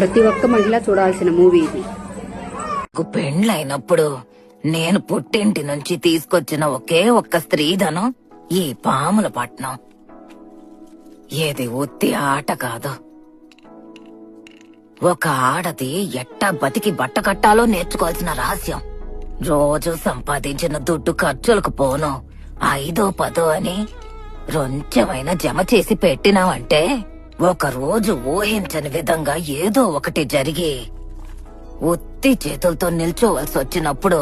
ప్రతి ఒక్క మహిళ చూడాల్సిన మూవీ ఇది. పెండ్లైనప్పుడు నేను పుట్టింటి నుంచి తీసుకొచ్చిన ఒకే ఒక్క స్త్రీధనం ఈ పాముల పట్నం. ఏది ఉత్తి ఆట కాదు. ఒక ఆడది ఎట్టా బతికి బట్ట కట్టాలో నేర్చుకోవాల్సిన రహస్యం. రోజు సంపాదించిన దుడ్డు ఖర్చులకు పోను 5ో 10 అని రొంచెమైనా జమ చేసి పెట్టినావంటే ఒక రోజు ఊహించని విధంగా ఏదో ఒకటి జరిగి ఉత్తి చేతులతో నిల్చోవలసి వచ్చినప్పుడు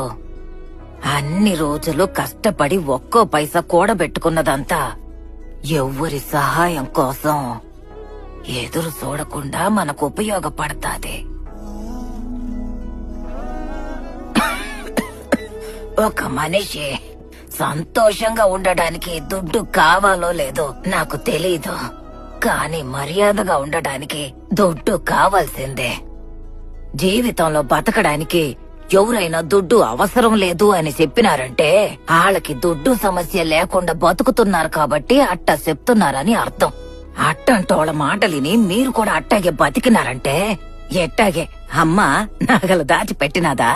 అన్ని రోజులు కష్టపడి ఒక్కో పైసా కూడబెట్టుకున్నదంతా ఎవ్వరి సహాయం కోసం ఎదురు చూడకుండా మనకు ఉపయోగపడతాది. ఒక మనిషి సంతోషంగా ఉండడానికి దుడ్డు కావాలో లేదో నాకు తెలీదు, కానీ మర్యాదగా ఉండడానికి దుడ్డు కావాల్సిందే. జీవితంలో బతకడానికి ఎవరైనా దుడ్డు అవసరం లేదు అని చెప్పినారంటే వాళ్ళకి దుడ్డు సమస్య లేకుండా బతుకుతున్నారు కాబట్టి అట్టా చెప్తున్నారని అర్థం. అట్టంటోళ్ళ మాటలిని మీరు కూడా అట్టాగే బతికినారంటే ఎట్టాగే అమ్మ నగలు దాచిపెట్టినాదా,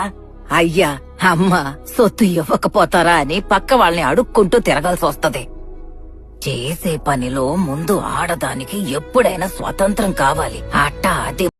అయ్యా అమ్మ సొత్తు ఇవ్వకపోతారా అని పక్క వాళ్ళని అడుక్కుంటూ తిరగాల్సి వస్తది. చేసే పనిలో ముందు ఆడదానికి ఎప్పుడైనా స్వతంత్రం కావాలి. అట్టా అది